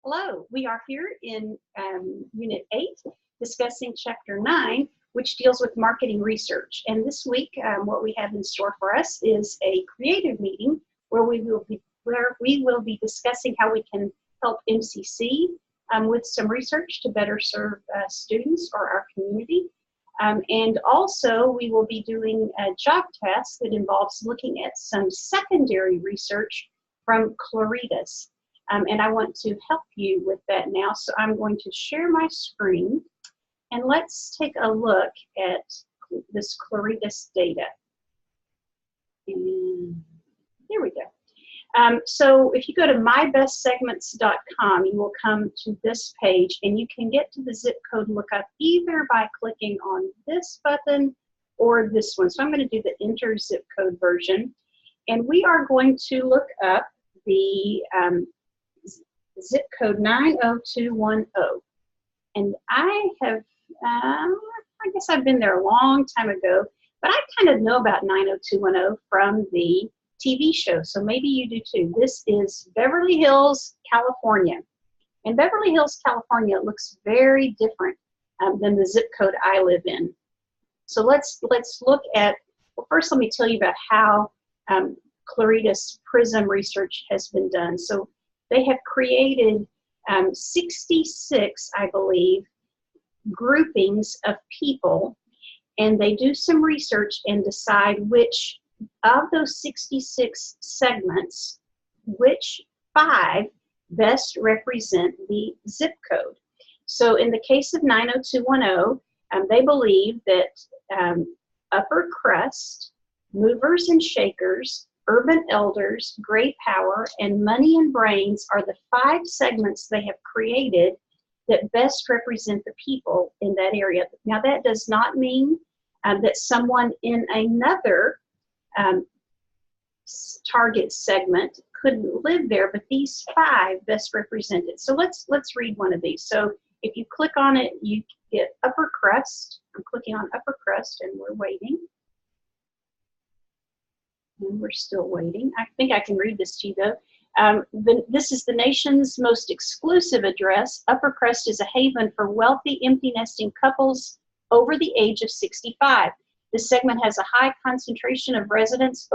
Hello, we are here in Unit 8 discussing Chapter 9, which deals with marketing research. And this week, what we have in store for us is a creative meeting where we will be discussing how we can help MCC with some research to better serve students or our community. And also, we will be doing a job task that involves looking at some secondary research from Claritas. And I want to help you with that now. So I'm going to share my screen and let's take a look at this Claritas data. And here we go. So if you go to mybestsegments.com, you will come to this page and you can get to the zip code lookup either by clicking on this button or this one. So I'm going to do the enter zip code version. And we are going to look up the zip code 90210. And I have, I guess I've been there a long time ago, but I kind of know about 90210 from the TV show, so maybe you do too. This is Beverly Hills, California. And Beverly Hills, California looks very different than the zip code I live in. So let's look at, well, first let me tell you about how Claritas PRISM research has been done. So they have created 66, I believe, groupings of people, and they do some research and decide which of those 66 segments, which 5 best represent the zip code. So in the case of 90210, they believe that upper crust, movers and shakers, urban elders, great power, and money and brains are the 5 segments they have created that best represent the people in that area. Now that does not mean that someone in another target segment couldn't live there, but these 5 best represent it. So let's read one of these. So if you click on it, you get upper crust. I'm clicking on upper crust and we're waiting. And we're still waiting. I think I can read this to you though. This is the nation's most exclusive address. Upper Crust is a haven for wealthy, empty nesting couples over the age of 65. This segment has a high concentration of residents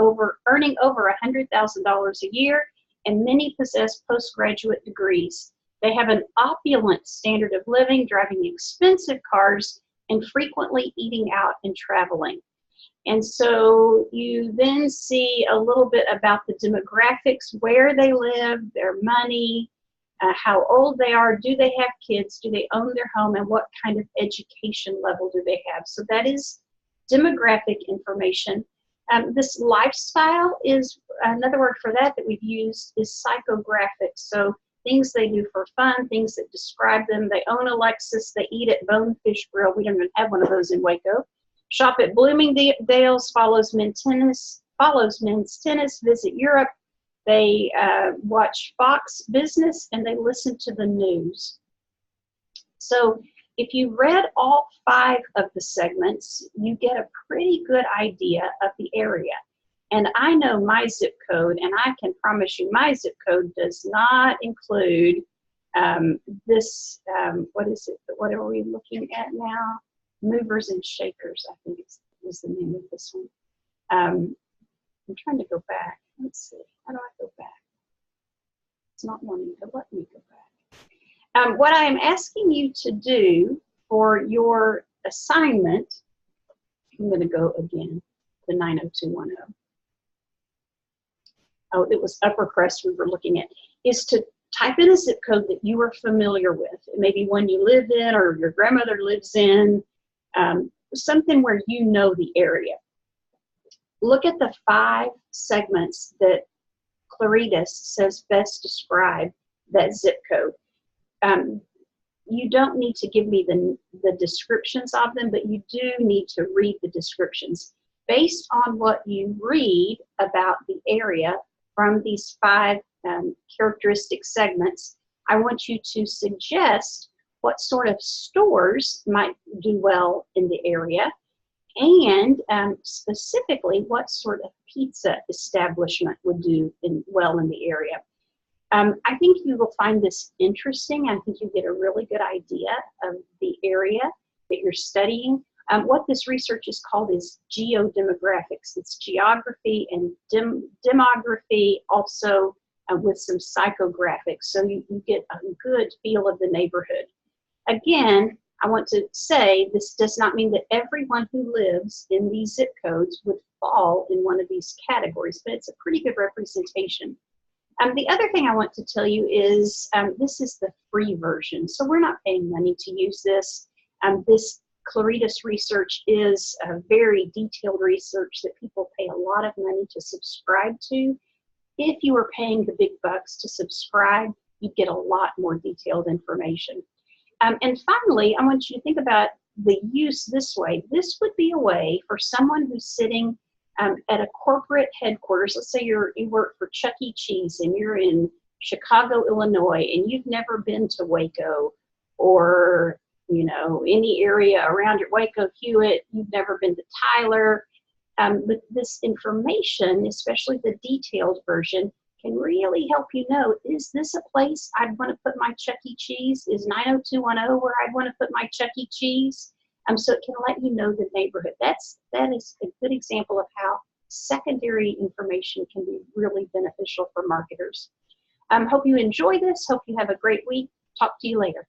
earning over $100,000 a year, and many possess postgraduate degrees. They have an opulent standard of living, driving expensive cars, and frequently eating out and traveling. And so you then see a little bit about the demographics, where they live, their money, how old they are, do they have kids, do they own their home, and what kind of education level do they have. So that is demographic information. This lifestyle is another word for that we've used is psychographics. So things they do for fun, things that describe them. They own a Lexus, they eat at Bonefish Grill. We don't even have one of those in Waco. Shop at Bloomingdale's, follows men's tennis, visit Europe. They watch Fox Business, and they listen to the news. So if you read all 5 of the segments, you get a pretty good idea of the area. And I know my zip code, and I can promise you my zip code does not include this, what is it? What are we looking at now? Movers and Shakers, I think is the name of this one. I'm trying to go back. Let's see. How do I go back? It's not wanting to let me go back. What I am asking you to do for your assignment, I'm going to go again, the 90210. Oh, it was Upper Crust we were looking at, is to type in a zip code that you are familiar with, maybe one you live in or your grandmother lives in, something where you know the area. Look at the 5 segments that Claritas says best describe that zip code. You don't need to give me the descriptions of them, but you do need to read the descriptions. Based on what you read about the area from these 5 characteristic segments, I want you to suggest what sort of stores might do well in the area, and specifically what sort of pizza establishment would do well in the area. I think you will find this interesting. I think you get a really good idea of the area that you're studying. What this research is called is geodemographics. It's geography and demography, also with some psychographics, so you get a good feel of the neighborhood. Again, I want to say this does not mean that everyone who lives in these zip codes would fall in one of these categories, but it's a pretty good representation. The other thing I want to tell you is this is the free version, so we're not paying money to use this. This Claritas research is a very detailed research that people pay a lot of money to subscribe to. If you were paying the big bucks to subscribe, you'd get a lot more detailed information. And finally, I want you to think about the use this way. This would be a way for someone who's sitting at a corporate headquarters. Let's say you work for Chuck E. Cheese and you're in Chicago, Illinois, and you've never been to Waco or any area around your Waco, Hewitt. You've never been to Tyler. But this information, especially the detailed version, can really help you know, is this a place I'd want to put my Chuck E. Cheese? Is 90210 where I'd want to put my Chuck E. Cheese? So it can let you know the neighborhood. That is a good example of how secondary information can be really beneficial for marketers. Hope you enjoy this. Hope you have a great week. Talk to you later.